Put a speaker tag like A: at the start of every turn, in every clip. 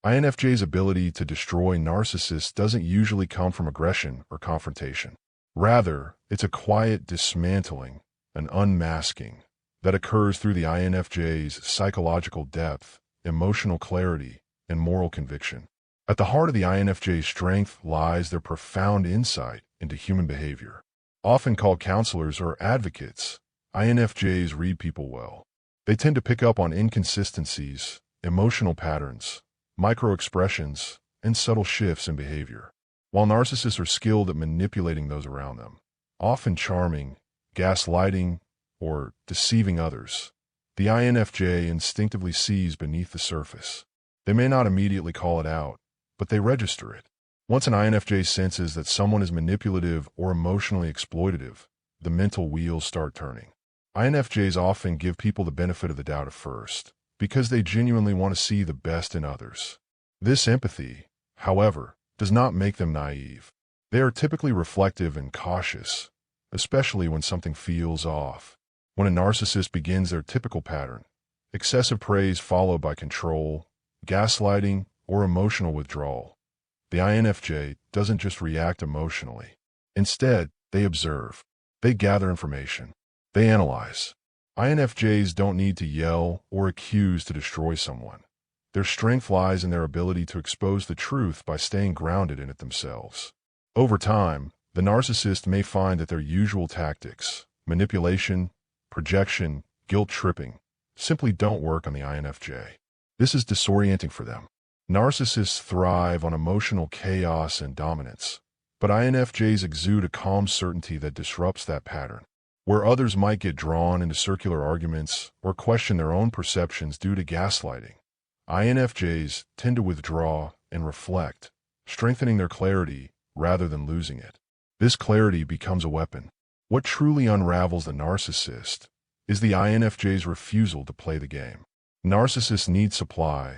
A: INFJ's ability to destroy narcissists doesn't usually come from aggression or confrontation. Rather, it's a quiet dismantling, an unmasking, that occurs through the INFJ's psychological depth, emotional clarity, and moral conviction. At the heart of the INFJ's strength lies their profound insight into human behavior. Often called counselors or advocates, INFJs read people well. They tend to pick up on inconsistencies, emotional patterns, micro-expressions, and subtle shifts in behavior. While narcissists are skilled at manipulating those around them, often charming, gaslighting, or deceiving others, the INFJ instinctively sees beneath the surface. They may not immediately call it out, but they register it. Once an INFJ senses that someone is manipulative or emotionally exploitative, the mental wheels start turning. INFJs often give people the benefit of the doubt at first, because they genuinely want to see the best in others. This empathy, however, does not make them naive. They are typically reflective and cautious, especially when something feels off. When a narcissist begins their typical pattern, excessive praise followed by control, gaslighting, or emotional withdrawal, the INFJ doesn't just react emotionally. Instead, they observe. They gather information. They analyze. INFJs don't need to yell or accuse to destroy someone. Their strength lies in their ability to expose the truth by staying grounded in it themselves. Over time, the narcissist may find that their usual tactics, manipulation, projection, guilt-tripping, simply don't work on the INFJ. This is disorienting for them. Narcissists thrive on emotional chaos and dominance, but INFJs exude a calm certainty that disrupts that pattern. Where others might get drawn into circular arguments or question their own perceptions due to gaslighting, INFJs tend to withdraw and reflect, strengthening their clarity rather than losing it. This clarity becomes a weapon. What truly unravels the narcissist is the INFJ's refusal to play the game. Narcissists need supply,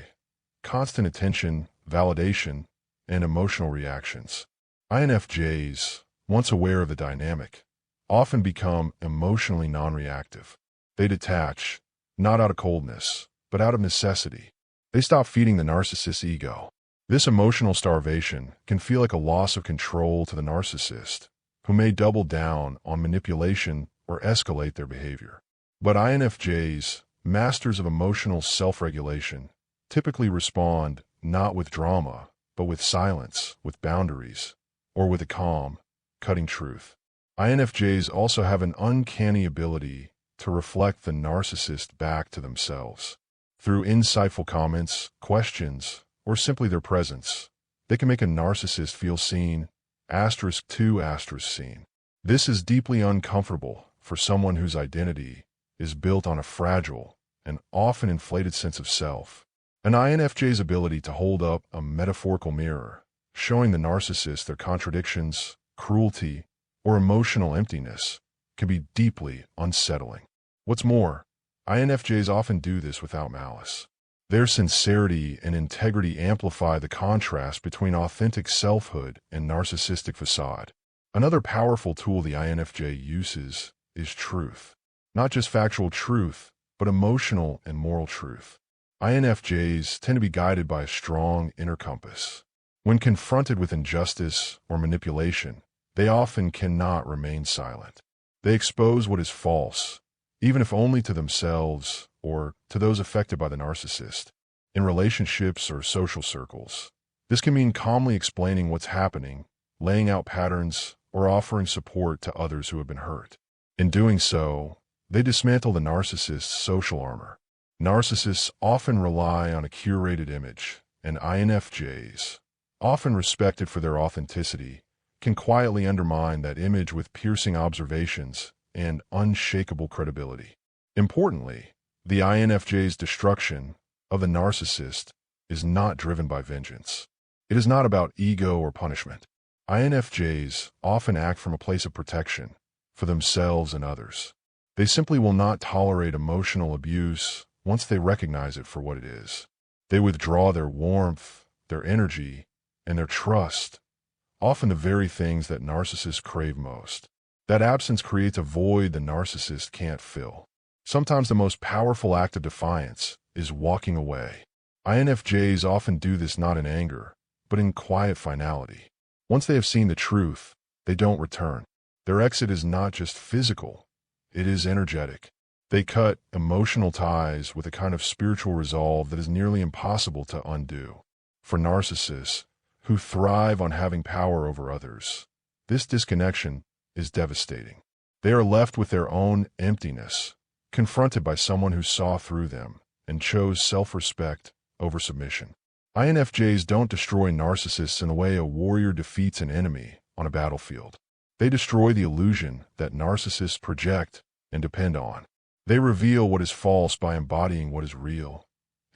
A: constant attention, validation, and emotional reactions. INFJs, once aware of the dynamic, often become emotionally non-reactive. They detach, not out of coldness, but out of necessity. They stop feeding the narcissist's ego. This emotional starvation can feel like a loss of control to the narcissist, who may double down on manipulation or escalate their behavior. But INFJs, masters of emotional self-regulation, typically respond not with drama, but with silence, with boundaries, or with a calm, cutting truth. INFJs also have an uncanny ability to reflect the narcissist back to themselves. Through insightful comments, questions, or simply their presence, they can make a narcissist feel seen, *2*seen. This is deeply uncomfortable for someone whose identity is built on a fragile and often inflated sense of self. An INFJ's ability to hold up a metaphorical mirror, showing the narcissist their contradictions, cruelty, or emotional emptiness, can be deeply unsettling. What's more, INFJs often do this without malice. Their sincerity and integrity amplify the contrast between authentic selfhood and narcissistic facade. Another powerful tool the INFJ uses is truth. Not just factual truth, but emotional and moral truth. INFJs tend to be guided by a strong inner compass. When confronted with injustice or manipulation, they often cannot remain silent. They expose what is false, even if only to themselves or to those affected by the narcissist. In relationships or social circles, this can mean calmly explaining what's happening, laying out patterns, or offering support to others who have been hurt. In doing so, they dismantle the narcissist's social armor. Narcissists often rely on a curated image, and INFJs, often respected for their authenticity, can quietly undermine that image with piercing observations and unshakable credibility. Importantly, the INFJ's destruction of the narcissist is not driven by vengeance. It is not about ego or punishment. INFJs often act from a place of protection for themselves and others. They simply will not tolerate emotional abuse once they recognize it for what it is. They withdraw their warmth, their energy, and their trust, often the very things that narcissists crave most. That absence creates a void the narcissist can't fill. Sometimes the most powerful act of defiance is walking away. INFJs often do this not in anger, but in quiet finality. Once they have seen the truth, they don't return. Their exit is not just physical, it is energetic. They cut emotional ties with a kind of spiritual resolve that is nearly impossible to undo. For narcissists, who thrive on having power over others, this disconnection is devastating. They are left with their own emptiness, confronted by someone who saw through them and chose self-respect over submission. INFJs don't destroy narcissists in the way a warrior defeats an enemy on a battlefield. They destroy the illusion that narcissists project and depend on. They reveal what is false by embodying what is real: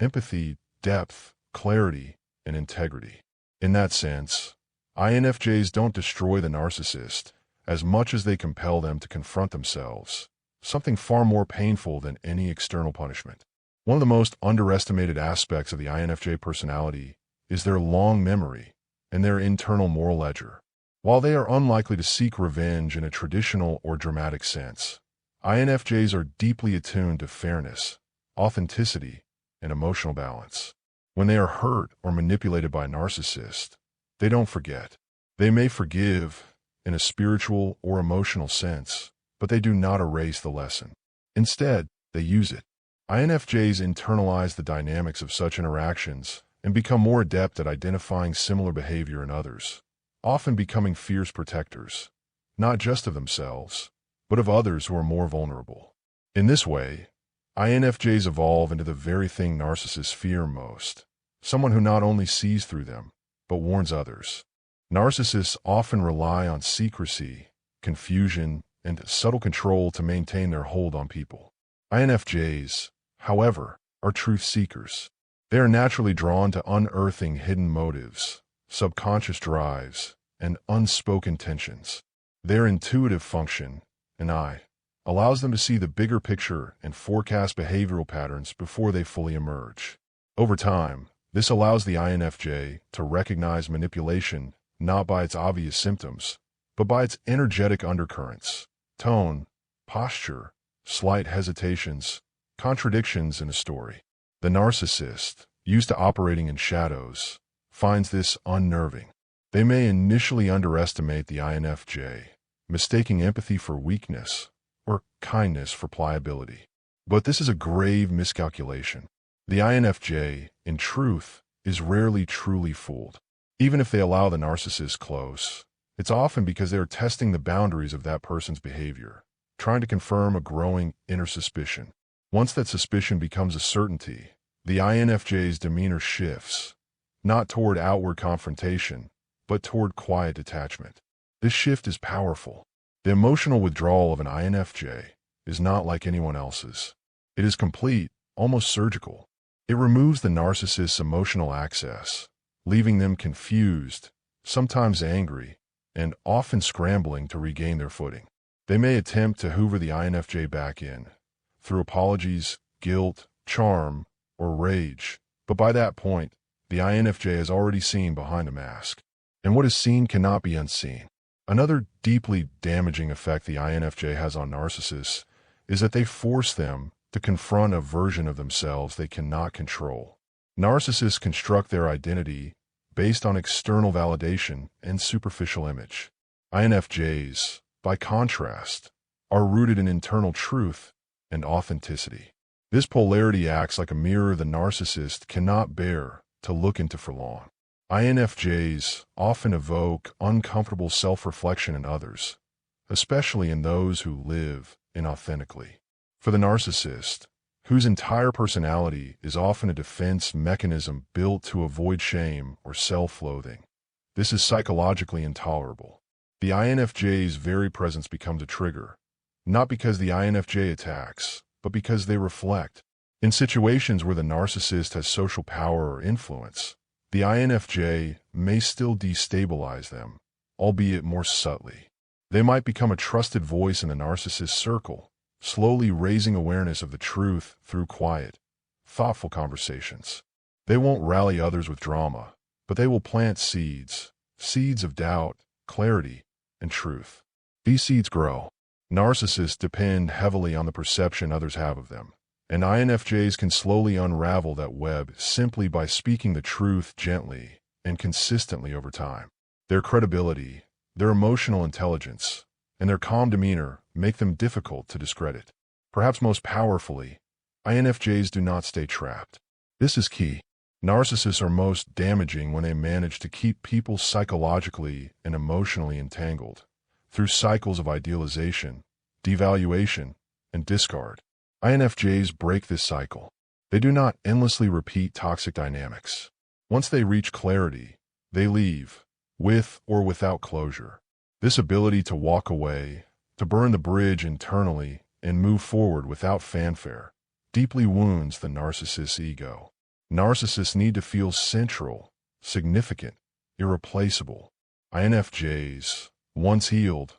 A: empathy, depth, clarity, and integrity. In that sense, INFJs don't destroy the narcissist as much as they compel them to confront themselves, something far more painful than any external punishment. One of the most underestimated aspects of the INFJ personality is their long memory and their internal moral ledger. While they are unlikely to seek revenge in a traditional or dramatic sense, INFJs are deeply attuned to fairness, authenticity, and emotional balance. When they are hurt or manipulated by a narcissist, they don't forget. They may forgive in a spiritual or emotional sense, but they do not erase the lesson. Instead, they use it. INFJs internalize the dynamics of such interactions and become more adept at identifying similar behavior in others, often becoming fierce protectors, not just of themselves, but of others who are more vulnerable. In this way, INFJs evolve into the very thing narcissists fear most: someone who not only sees through them, but warns others. Narcissists often rely on secrecy, confusion, and subtle control to maintain their hold on people. INFJs, however, are truth seekers. They are naturally drawn to unearthing hidden motives, subconscious drives, and unspoken tensions. Their intuitive function, an eye, allows them to see the bigger picture and forecast behavioral patterns before they fully emerge. Over time, this allows the INFJ to recognize manipulation not by its obvious symptoms, but by its energetic undercurrents: tone, posture, slight hesitations, contradictions in a story. The narcissist, used to operating in shadows, finds this unnerving. They may initially underestimate the INFJ, mistaking empathy for weakness or kindness for pliability. But this is a grave miscalculation. The INFJ, in truth, is rarely truly fooled. Even if they allow the narcissist close, it's often because they are testing the boundaries of that person's behavior, trying to confirm a growing inner suspicion. Once that suspicion becomes a certainty, the INFJ's demeanor shifts, not toward outward confrontation, but toward quiet detachment. This shift is powerful. The emotional withdrawal of an INFJ is not like anyone else's. It is complete, almost surgical. It removes the narcissist's emotional access, leaving them confused, sometimes angry, and often scrambling to regain their footing. They may attempt to hoover the INFJ back in, through apologies, guilt, charm, or rage, but by that point, the INFJ has already seen behind the mask. And what is seen cannot be unseen. Another deeply damaging effect the INFJ has on narcissists is that they force them to confront a version of themselves they cannot control. Narcissists construct their identity based on external validation and superficial image. INFJs, by contrast, are rooted in internal truth and authenticity. This polarity acts like a mirror the narcissist cannot bear to look into for long. INFJs often evoke uncomfortable self-reflection in others, especially in those who live inauthentically. For the narcissist, whose entire personality is often a defense mechanism built to avoid shame or self-loathing, this is psychologically intolerable. The INFJ's very presence becomes a trigger, not because the INFJ attacks, but because they reflect. In situations where the narcissist has social power or influence, the INFJ may still destabilize them, albeit more subtly. They might become a trusted voice in the narcissist's circle, slowly raising awareness of the truth through quiet, thoughtful conversations. They won't rally others with drama, but they will plant seeds of doubt, clarity, and truth. These seeds grow. Narcissists depend heavily on the perception others have of them. And INFJs can slowly unravel that web simply by speaking the truth gently and consistently over time. Their credibility, their emotional intelligence, and their calm demeanor make them difficult to discredit. Perhaps most powerfully, INFJs do not stay trapped. This is key. Narcissists are most damaging when they manage to keep people psychologically and emotionally entangled through cycles of idealization, devaluation, and discard. INFJs break this cycle. They do not endlessly repeat toxic dynamics. Once they reach clarity, they leave, with or without closure. This ability to walk away, to burn the bridge internally, and move forward without fanfare, deeply wounds the narcissist's ego. Narcissists need to feel central, significant, irreplaceable. INFJs, once healed,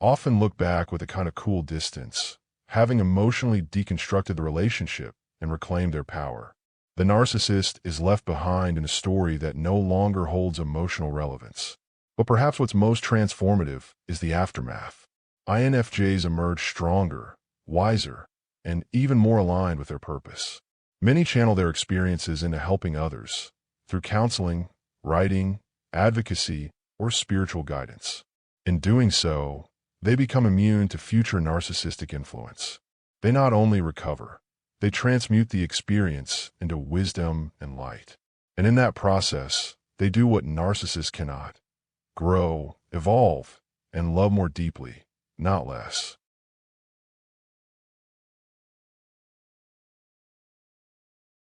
A: often look back with a kind of cool distance, having emotionally deconstructed the relationship and reclaimed their power. The narcissist is left behind in a story that no longer holds emotional relevance. But perhaps what's most transformative is the aftermath. INFJs emerge stronger, wiser, and even more aligned with their purpose. Many channel their experiences into helping others through counseling, writing, advocacy, or spiritual guidance. In doing so, they become immune to future narcissistic influence. They not only recover, they transmute the experience into wisdom and light. And in that process, they do what narcissists cannot: grow, evolve, and love more deeply, not less.